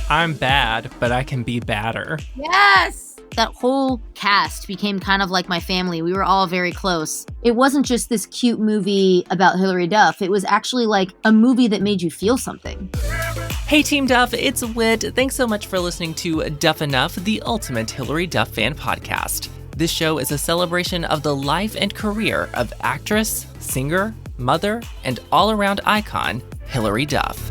I'm bad, but I can be badder. Yes! That whole cast became kind of like my family. We were all very close. It wasn't just this cute movie about Hilary Duff. It was actually like a movie that made you feel something. Hey Team Duff, it's Whit. Thanks so much for listening to Duff Enough, the ultimate Hilary Duff fan podcast. This show is a celebration of the life and career of actress, singer, mother, and all-around icon, Hilary Duff.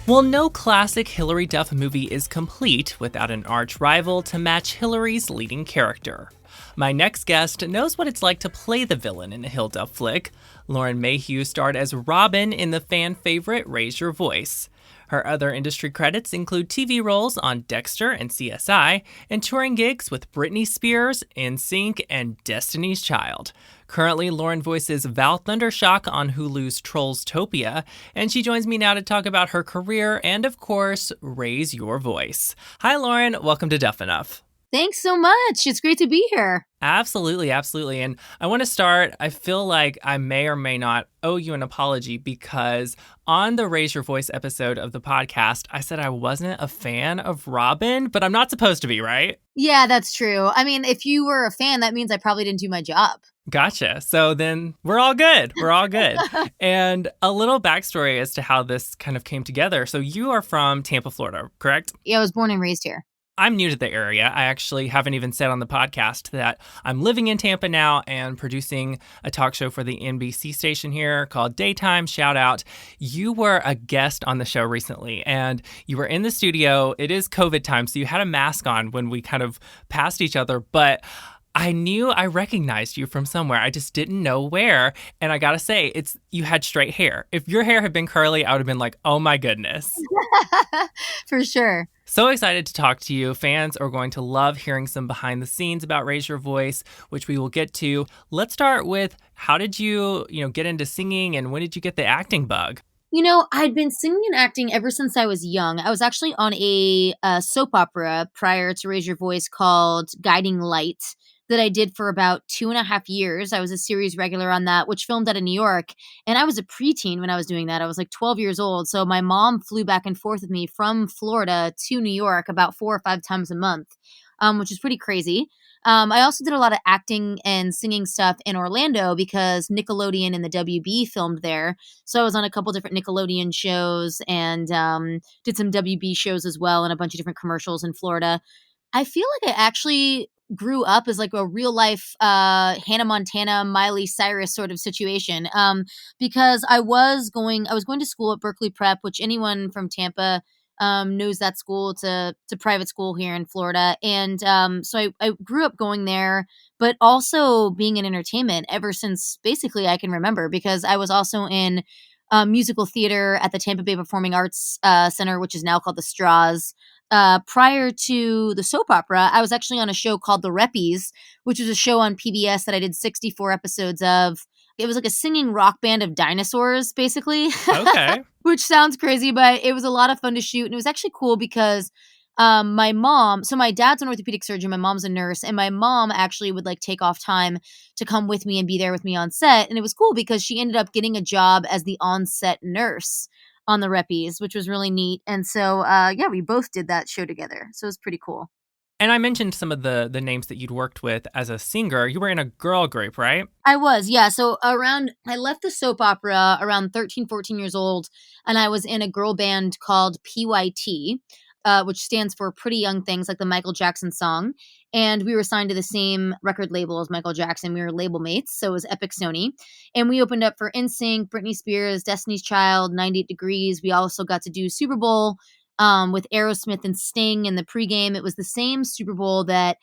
Well, no classic Hilary Duff movie is complete without an arch rival to match Hilary's leading character. My next guest knows what it's like to play the villain in a Hil Duff flick. Lauren MAYHEW starred as Robin in the fan favorite Raise Your Voice. Her other industry credits include TV roles on Dexter and CSI, and touring gigs with Britney Spears, NSYNC, and Destiny's Child. Currently, Lauren voices Val Thundershock on Hulu's Trollstopia, and she joins me now to talk about her career and, of course, Raise Your Voice. Hi, Lauren. Welcome to Duff Enough. Thanks so much. It's great to be here. Absolutely, absolutely. And I want to start, I feel like I may or may not owe you an apology because on the Raise Your Voice episode of the podcast, I said I wasn't a fan of Robin, but I'm not supposed to be, right? Yeah, that's true. I mean, if you were a fan, that means I probably didn't do my job. Gotcha. So then we're all good. We're all good. And a little backstory as to how this kind of came together. So you are from Tampa, Florida, correct? Yeah, I was born and raised here. I'm new to the area. I actually haven't even said on the podcast that I'm living in Tampa now and producing a talk show for the NBC station here called Daytime. Shout out. You were a guest on the show recently and you were in the studio. It is COVID time, so you had a mask on when we kind of passed each other, but I knew I recognized you from somewhere. I just didn't know where. And I gotta say, you had straight hair. If your hair had been curly, I would have been like, oh my goodness. For sure. So excited to talk to you. Fans are going to love hearing some behind the scenes about Raise Your Voice, which we will get to. Let's start with how did you get into singing and when did you get the acting bug? I'd been singing and acting ever since I was young. I was actually on a soap opera prior to Raise Your Voice called Guiding Light that I did for about 2.5 years. I was a series regular on that, which filmed out of New York. And I was a preteen when I was doing that. I was like 12 years old. So my mom flew back and forth with me from Florida to New York about 4 or 5 times a month, which is pretty crazy. I also did a lot of acting and singing stuff in Orlando because Nickelodeon and the WB filmed there. So I was on a couple different Nickelodeon shows and did some WB shows as well and a bunch of different commercials in Florida. I feel like I actually grew up as like a real life Hannah Montana, Miley Cyrus sort of situation because I was going to school at Berkeley Prep, which anyone from Tampa knows that school. It's a private school here in Florida. And so I grew up going there, but also being in entertainment ever since basically I can remember because I was also in musical theater at the Tampa Bay Performing Arts Center, which is now called the Straws. Prior to the soap opera, I was actually on a show called The Reppies, which was a show on PBS that I did 64 episodes of. It was like a singing rock band of dinosaurs, basically. Okay. Which sounds crazy, but it was a lot of fun to shoot. And it was actually cool because my dad's an orthopedic surgeon, my mom's a nurse, and my mom actually would like take off time to come with me and be there with me on set. And it was cool because she ended up getting a job as the on-set nurse on the Reppies, which was really neat. And so, we both did that show together. So it was pretty cool. And I mentioned some of the names that you'd worked with as a singer. You were in a girl group, right? I was, yeah. So I left the soap opera around 13, 14 years old, and I was in a girl band called PYT, which stands for Pretty Young Things, like the Michael Jackson song. And we were signed to the same record label as Michael Jackson. We were label mates, so it was Epic Sony. And we opened up for NSYNC, Britney Spears, Destiny's Child, 98 Degrees. We also got to do Super Bowl with Aerosmith and Sting in the pregame. It was the same Super Bowl that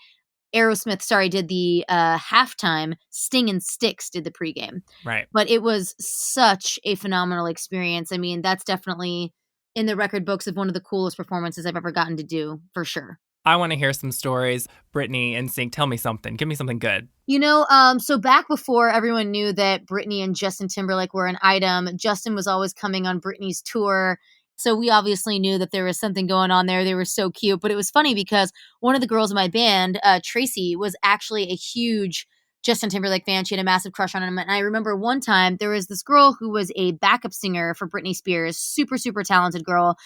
did the halftime. Sting and Styx did the pregame. Right. But it was such a phenomenal experience. I mean, that's definitely in the record books of one of the coolest performances I've ever gotten to do, for sure. I want to hear some stories. Britney and NSYNC, tell me something. Give me something good. So back before everyone knew that Britney and Justin Timberlake were an item, Justin was always coming on Britney's tour. So we obviously knew that there was something going on there. They were so cute. But it was funny because one of the girls in my band, Tracy, was actually a huge Justin Timberlake fan. She had a massive crush on him. And I remember one time there was this girl who was a backup singer for Britney Spears, super, super talented girl.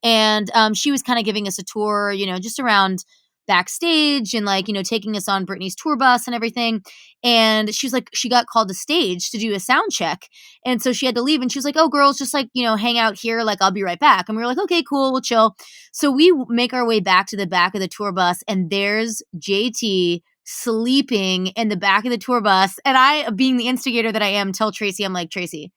And she was kind of giving us a tour, just around backstage and like, taking us on Britney's tour bus and everything. And she was like, she got called to stage to do a sound check. And so she had to leave and she was like, oh, girls, just like, hang out here. Like, I'll be right back. And we were like, okay, cool. We'll chill. So we make our way back to the back of the tour bus and there's JT sleeping in the back of the tour bus. And I, being the instigator that I am, tell Tracy, I'm like, Tracy,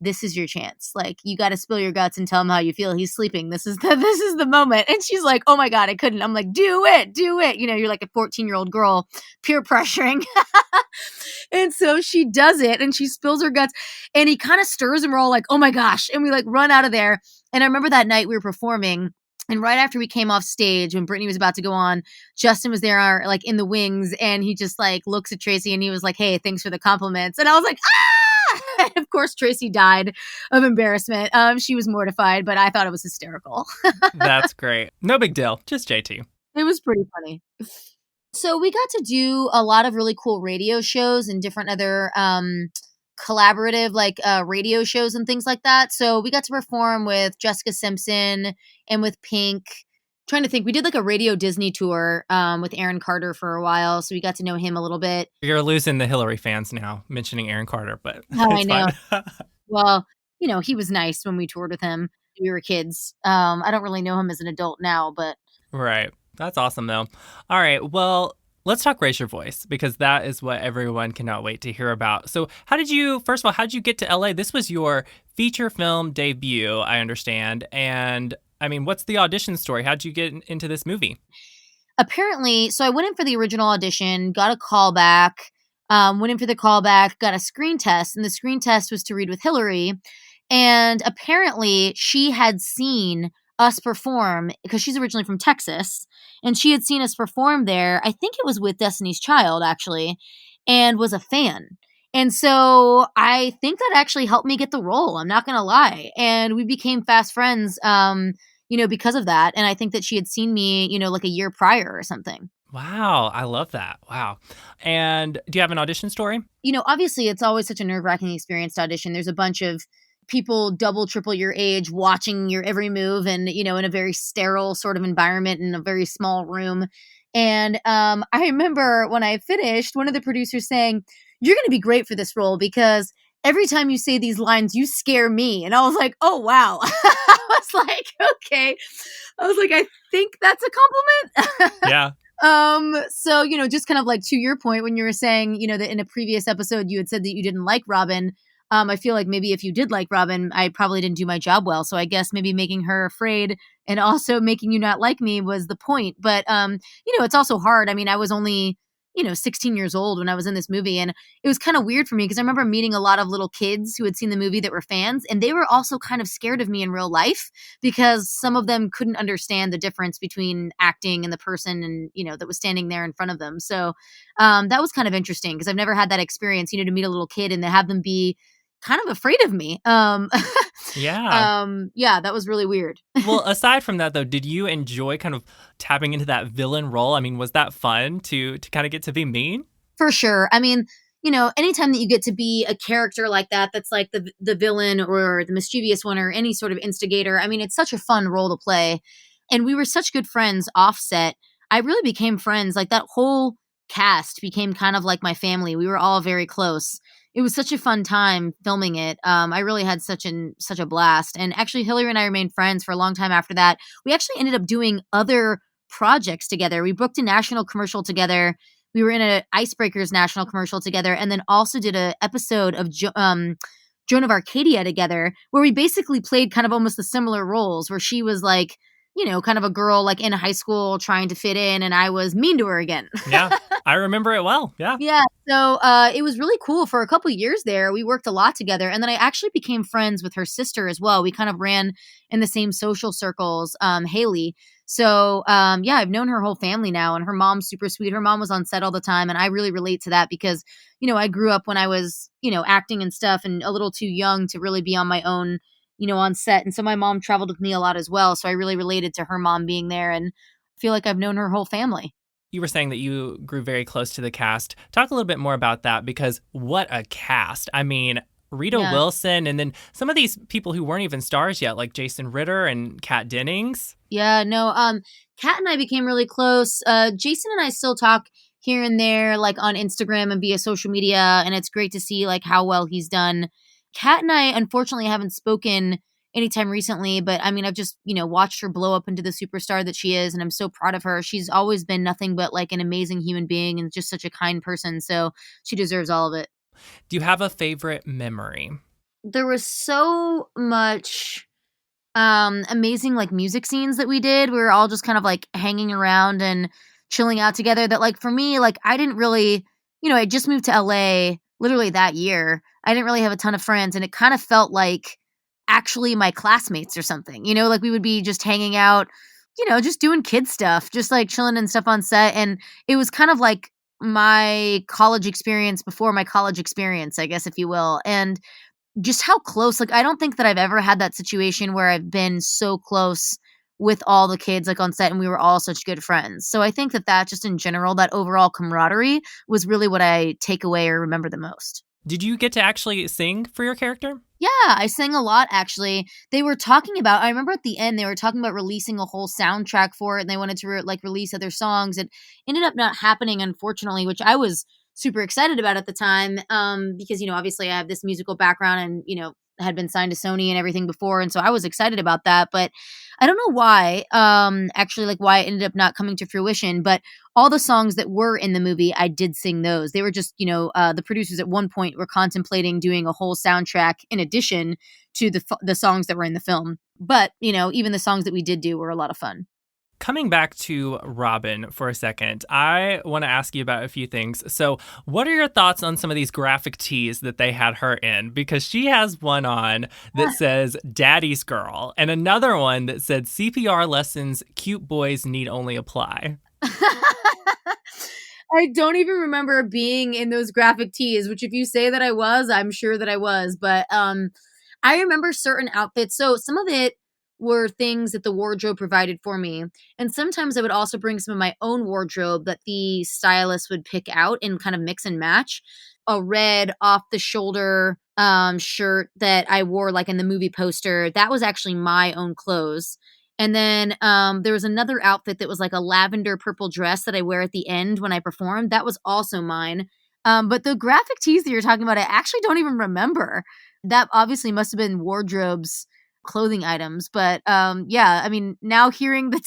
this is your chance. Like, you got to spill your guts and tell him how you feel. He's sleeping. This is the moment. And she's like, oh my God, I couldn't. I'm like, do it. You're like a 14-year-old girl peer pressuring. And so she does it and she spills her guts and he kind of stirs and we're all like, oh my gosh. And we like run out of there. And I remember that night we were performing. And right after we came off stage, when Britney was about to go on, Justin was there like in the wings and he just like looks at Tracy and he was like, hey, thanks for the compliments. And I was like, ah! And of course, Tracy died of embarrassment. She was mortified, but I thought it was hysterical. That's great. No big deal. Just JT. It was pretty funny. So we got to do a lot of really cool radio shows and different other collaborative like radio shows and things like that. So we got to perform with Jessica Simpson and with Pink. Trying to think, we did like a Radio Disney tour with Aaron Carter for a while, so we got to know him a little bit. You're losing the Hilary fans now mentioning Aaron Carter, but I know. Well, he was nice when we toured with him. We were kids. I don't really know him as an adult now, but right. That's awesome though. All right, well, let's talk Raise Your Voice because that is what everyone cannot wait to hear about. So first of all, how did you get to LA? This was your feature film debut, I understand, and I mean, what's the audition story? How'd you get into this movie? Apparently, so I went in for the original audition, got a call back, went in for the callback, got a screen test, and the screen test was to read with Hilary. And apparently, she had seen us perform because she's originally from Texas, and she had seen us perform there. I think it was with Destiny's Child, actually, and was a fan. And so I think that actually helped me get the role. I'm not going to lie. And we became fast friends, because of that. And I think that she had seen me, like a year prior or something. Wow. I love that. Wow. And do you have an audition story? Obviously it's always such a nerve-wracking experience to audition. There's a bunch of people double, triple your age watching your every move and, in a very sterile sort of environment in a very small room. And I remember when I finished, one of the producers saying, you're going to be great for this role because every time you say these lines, you scare me. And I was like, oh, wow. I was like, okay. I was like, I think that's a compliment. Yeah. So, just kind of like to your point when you were saying, that in a previous episode, you had said that you didn't like Robin. I feel like maybe if you did like Robin, I probably didn't do my job well. So I guess maybe making her afraid and also making you not like me was the point. But, it's also hard. I mean, I was only, 16 years old when I was in this movie. And it was kind of weird for me because I remember meeting a lot of little kids who had seen the movie that were fans. And they were also kind of scared of me in real life because some of them couldn't understand the difference between acting and the person and, that was standing there in front of them. So that was kind of interesting because I've never had that experience, to meet a little kid and to have them be kind of afraid of me. Yeah, that was really weird. Well, aside from that, though, did you enjoy kind of tapping into that villain role? I mean, was that fun to kind of get to be mean? For sure. I mean, anytime that you get to be a character like that, that's like the villain or the mischievous one or any sort of instigator, I mean, it's such a fun role to play. And we were such good friends offset. I really became friends. Like that whole cast became kind of like my family. We were all very close. It was such a fun time filming it. I really had such a blast. And actually, Hilary and I remained friends for a long time after that. We actually ended up doing other projects together. We booked a national commercial together. We were in a Icebreakers national commercial together, and then also did an episode of Joan of Arcadia together, where we basically played kind of almost the similar roles, where she was like, kind of a girl like in high school trying to fit in, and I was mean to her again. Yeah, I remember it well. Yeah. Yeah. So it was really cool. For a couple of years there, we worked a lot together. And then I actually became friends with her sister as well. We kind of ran in the same social circles, Haley. So yeah, I've known her whole family now, and her mom's super sweet. Her mom was on set all the time. And I really relate to that because, I grew up when I was, acting and stuff and a little too young to really be on my own, on set. And so my mom traveled with me a lot as well. So I really related to her mom being there and feel like I've known her whole family. You were saying that you grew very close to the cast. Talk a little bit more about that, because what a cast. I mean, Rita Yeah. Wilson, and then some of these people who weren't even stars yet, like Jason Ritter and Kat Dennings. Yeah, no, Kat and I became really close. Jason and I still talk here and there, like on Instagram and via social media, and it's great to see like how well he's done. Kat and I unfortunately haven't spoken anytime recently, but I mean, I've just, watched her blow up into the superstar that she is, and I'm so proud of her. She's always been nothing but like an amazing human being and just such a kind person, so she deserves all of it. Do you have a favorite memory? There was so much amazing like music scenes that we did. We were all just kind of like hanging around and chilling out together, that like for me, like I didn't really, I just moved to LA literally that year. I didn't really have a ton of friends, and it kind of felt like actually my classmates or something. Like we would be just hanging out, just doing kid stuff, just like chilling and stuff on set, and it was kind of like my college experience before my college experience, I guess, if you will. And just how close, like, I don't think that I've ever had that situation where I've been so close with all the kids, like, on set, and we were all such good friends. So I think that just in general, that overall camaraderie was really what I take away or remember the most. Did you get to actually sing for your character? Yeah, I sang a lot, actually. They were talking about, I remember at the end, they were talking about releasing a whole soundtrack for it, and they wanted to release other songs. It ended up not happening, unfortunately, which I was super excited about at the time, because, obviously I have this musical background and, had been signed to Sony and everything before. And so I was excited about that, but I don't know why, actually, like why it ended up not coming to fruition. But all the songs that were in the movie, I did sing those. They were just, the producers at one point were contemplating doing a whole soundtrack in addition to the songs that were in the film. But, even the songs that we did do were a lot of fun. Coming back to Robin for a second, I want to ask you about a few things. So, what are your thoughts on some of these graphic tees that they had her in? Because she has one on that says Daddy's Girl, and another one that said CPR lessons, cute boys need only apply. I don't even remember being in those graphic tees, which if you say that I was, I'm sure that I was. But I remember certain outfits. So some of it were things that the wardrobe provided for me. And sometimes I would also bring some of my own wardrobe that the stylist would pick out and kind of mix and match. A red off the shoulder shirt that I wore like in the movie poster, that was actually my own clothes. And then there was another outfit that was like a lavender purple dress that I wear at the end when I performed. That was also mine. But the graphic tees that you're talking about, I actually don't even remember. That obviously must have been wardrobe's clothing items. But yeah, I mean, now hearing the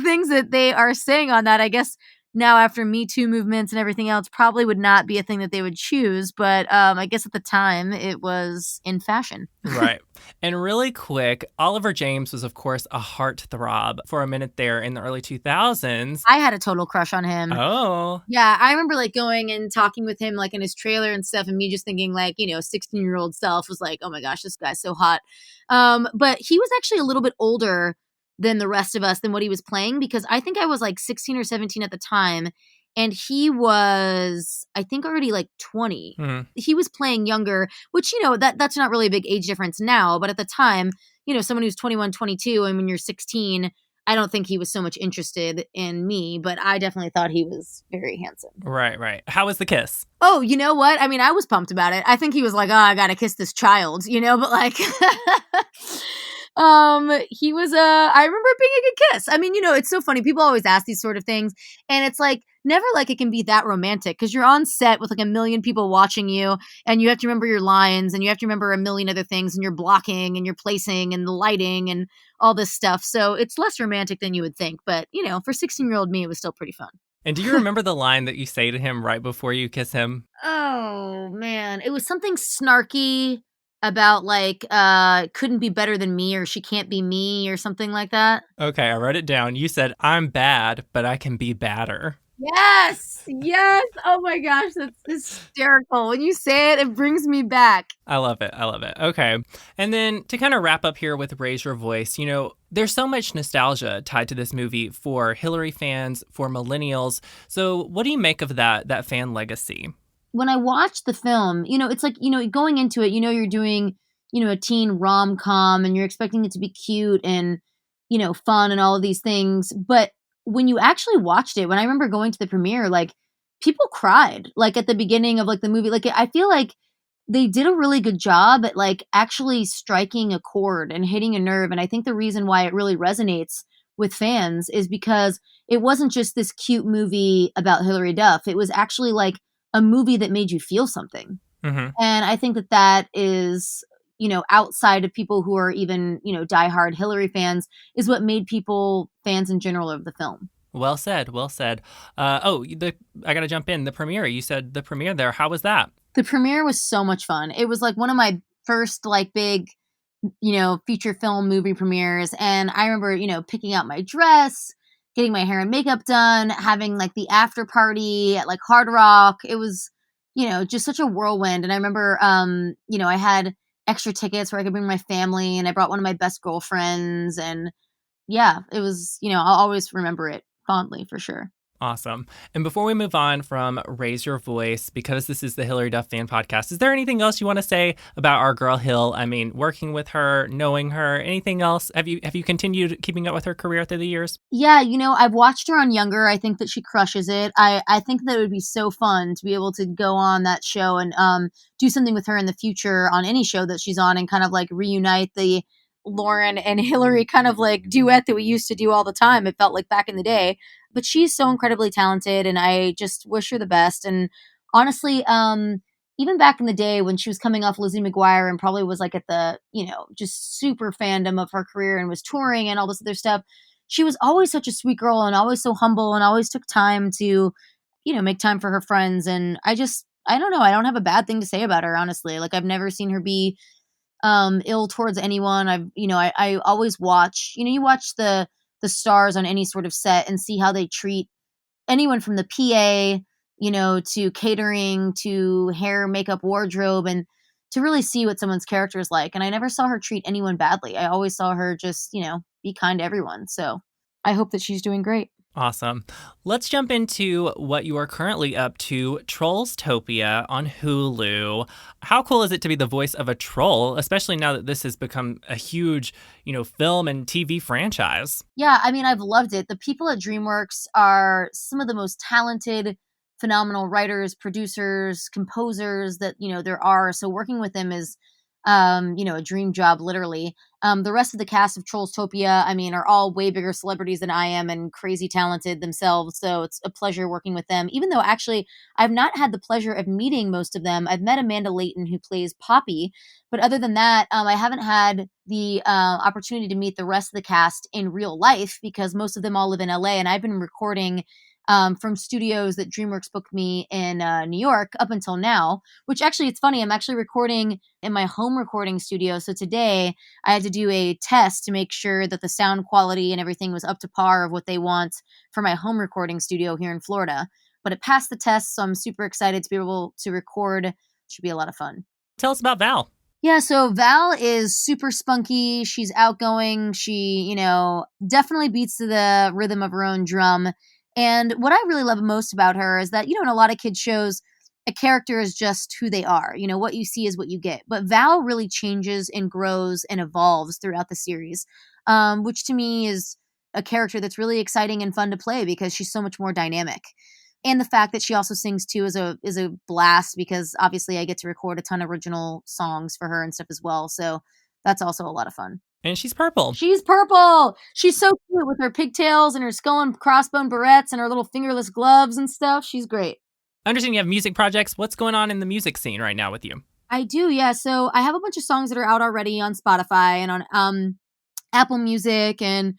things that they are saying on that, I guess now after Me Too movements and everything else, probably would not be a thing that they would choose. But I guess at the time it was in fashion. Right. And really quick, Oliver James was, of course, a heartthrob for a minute there in the early 2000s. I had a total crush on him. Oh. Yeah, I remember like going and talking with him like in his trailer and stuff, and me just thinking like, 16-year-old self was like, oh my gosh, this guy's so hot. But he was actually a little bit older than the rest of us than what he was playing, because I think I was like 16 or 17 at the time, and he was, I think, already like 20. Mm-hmm. He was playing younger, which, that's not really a big age difference now, but at the time, someone who's 21, 22, and when you're 16, I don't think he was so much interested in me, but I definitely thought he was very handsome. Right, right. How was the kiss? Oh, you know what? I mean, I was pumped about it. I think he was like, oh, I gotta kiss this child, but like, he was, I remember it being a good kiss. I mean, it's so funny. People always ask these sort of things, and it's like, never like it can be that romantic, because you're on set with like a million people watching you, and you have to remember your lines, and you have to remember a million other things, and you're blocking and you're placing and the lighting and all this stuff. So it's less romantic than you would think. But, for 16-year-old me, it was still pretty fun. And do you remember the line that you say to him right before you kiss him? Oh, man. It was something snarky about like, couldn't be better than me, or she can't be me, or something like that. Okay, I wrote it down. You said, I'm bad, but I can be badder. Yes. Yes. Oh my gosh. That's hysterical. When you say it, it brings me back. I love it. I love it. Okay. And then to kind of wrap up here with Raise Your Voice, there's so much nostalgia tied to this movie for Hilary fans, for millennials. So what do you make of that fan legacy? When I watched the film, it's like, going into it, you're doing, a teen rom-com, and you're expecting it to be cute and, fun and all of these things. But when you actually watched it, when I remember going to the premiere, like, people cried, like, at the beginning of, like, the movie. Like, I feel like they did a really good job at, like, actually striking a chord and hitting a nerve, and I think the reason why it really resonates with fans is because it wasn't just this cute movie about Hilary Duff. It was actually, like, a movie that made you feel something. Mm-hmm. And I think that that is, outside of people who are even, diehard Hillary fans, is what made people fans in general of the film. Well said. Well said. I got to jump in. The premiere. You said the premiere there. How was that? The premiere was so much fun. It was like one of my first like big, feature film movie premieres. And I remember, picking out my dress, getting my hair and makeup done, having like the after party at like Hard Rock. It was, just such a whirlwind. And I remember, I had extra tickets where I could bring my family, and I brought one of my best girlfriends. And yeah, it was, I'll always remember it fondly for sure. Awesome. And before we move on from Raise Your Voice, because this is the Hilary Duff fan podcast, is there anything else you want to say about our girl Hil? I mean, working with her, knowing her, anything else? Have you continued keeping up with her career through the years? Yeah, I've watched her on Younger. I think that she crushes it. I think that it would be so fun to be able to go on that show and do something with her in the future on any show that she's on, and kind of like reunite the Lauren and Hilary kind of like duet that we used to do all the time. It felt like back in the day. But she's so incredibly talented, and I just wish her the best. And honestly, even back in the day when she was coming off Lizzie McGuire and probably was like at the, just super fandom of her career and was touring and all this other stuff, she was always such a sweet girl and always so humble and always took time to, make time for her friends. And I don't know, I don't have a bad thing to say about her, honestly. Like, I've never seen her be ill towards anyone. I always watch, you watch the stars on any sort of set and see how they treat anyone from the PA, to catering, to hair, makeup, wardrobe, and to really see what someone's character is like. And I never saw her treat anyone badly. I always saw her just, be kind to everyone. So I hope that she's doing great. Awesome. Let's jump into what you are currently up to, Trollstopia on Hulu. How cool is it to be the voice of a troll, especially now that this has become a huge, film and TV franchise? Yeah, I mean, I've loved it. The people at DreamWorks are some of the most talented, phenomenal writers, producers, composers that, there are. So working with them is, a dream job, literally. The rest of the cast of Trollstopia, I mean, are all way bigger celebrities than I am and crazy talented themselves. So it's a pleasure working with them, even though actually I've not had the pleasure of meeting most of them. I've met Amanda Layton, who plays Poppy. But other than that, I haven't had the opportunity to meet the rest of the cast in real life because most of them all live in LA. And I've been recording from studios that DreamWorks booked me in New York up until now, which actually, it's funny, I'm actually recording in my home recording studio. So today I had to do a test to make sure that the sound quality and everything was up to par of what they want for my home recording studio here in Florida. But it passed the test, so I'm super excited to be able to record. It should be a lot of fun. Tell us about Val. Yeah, so Val is super spunky. She's outgoing. She, definitely beats to the rhythm of her own drum. And what I really love most about her is that, in a lot of kids' shows, a character is just who they are. What you see is what you get. But Val really changes and grows and evolves throughout the series, which to me is a character that's really exciting and fun to play because she's so much more dynamic. And the fact that she also sings too is a blast because obviously I get to record a ton of original songs for her and stuff as well. So that's also a lot of fun. And she's purple. She's purple. She's so cute with her pigtails and her skull and crossbone barrettes and her little fingerless gloves and stuff. She's great. I understand you have music projects. What's going on in the music scene right now with you? I do, yeah. So I have a bunch of songs that are out already on Spotify and on Apple Music and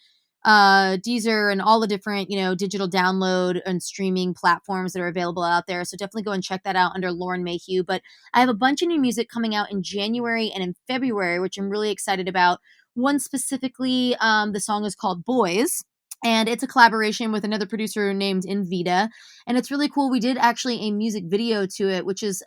Deezer and all the different, digital download and streaming platforms that are available out there. So definitely go and check that out under Lauren MAYHEW. But I have a bunch of new music coming out in January and in February, which I'm really excited about. One specifically, the song is called Boys, and it's a collaboration with another producer named Invita, and it's really cool. We did actually a music video to it, which is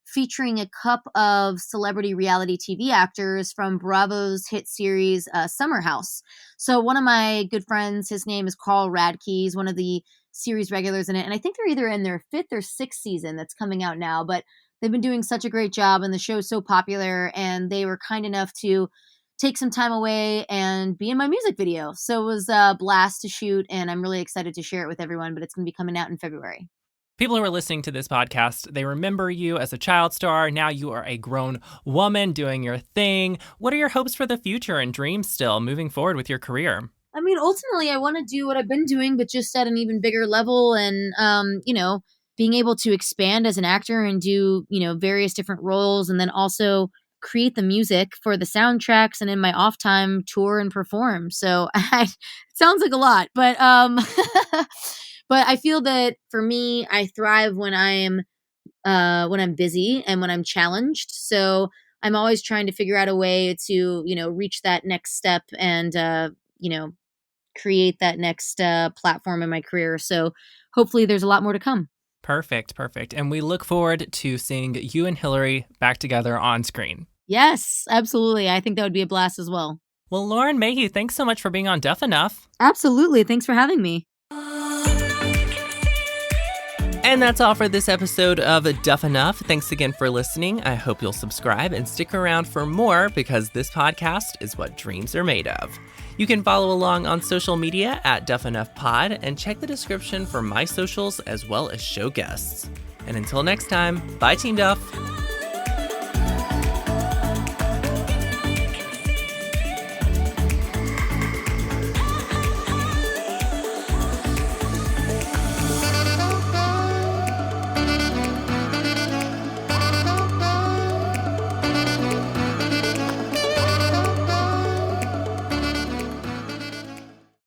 featuring a couple of celebrity reality TV actors from Bravo's hit series Summer House. So one of my good friends, his name is Carl Radke. He's one of the series regulars in it, and I think they're either in their 5th or 6th season that's coming out now, but they've been doing such a great job, and the show's so popular, and they were kind enough to take some time away and be in my music video. So it was a blast to shoot, and I'm really excited to share it with everyone, but it's going to be coming out in February. People who are listening to this podcast, they remember you as a child star. Now you are a grown woman doing your thing. What are your hopes for the future and dreams still moving forward with your career? I mean, ultimately, I want to do what I've been doing, but just at an even bigger level, and, being able to expand as an actor and do, various different roles, and then also create the music for the soundtracks, and in my off time tour and perform. So it sounds like a lot, but but I feel that for me, I thrive when I'm busy and when I'm challenged. So I'm always trying to figure out a way to, reach that next step and, create that next platform in my career. So hopefully there's a lot more to come. Perfect. And we look forward to seeing you and Hilary back together on screen. Yes, absolutely. I think that would be a blast as well. Well, Lauren Mayhew, thanks so much for being on Duff Enough. Absolutely. Thanks for having me. And that's all for this episode of Duff Enough. Thanks again for listening. I hope you'll subscribe and stick around for more, because this podcast is what dreams are made of. You can follow along on social media at Duff Enough Pod and check the description for my socials as well as show guests. And until next time, bye Team Duff.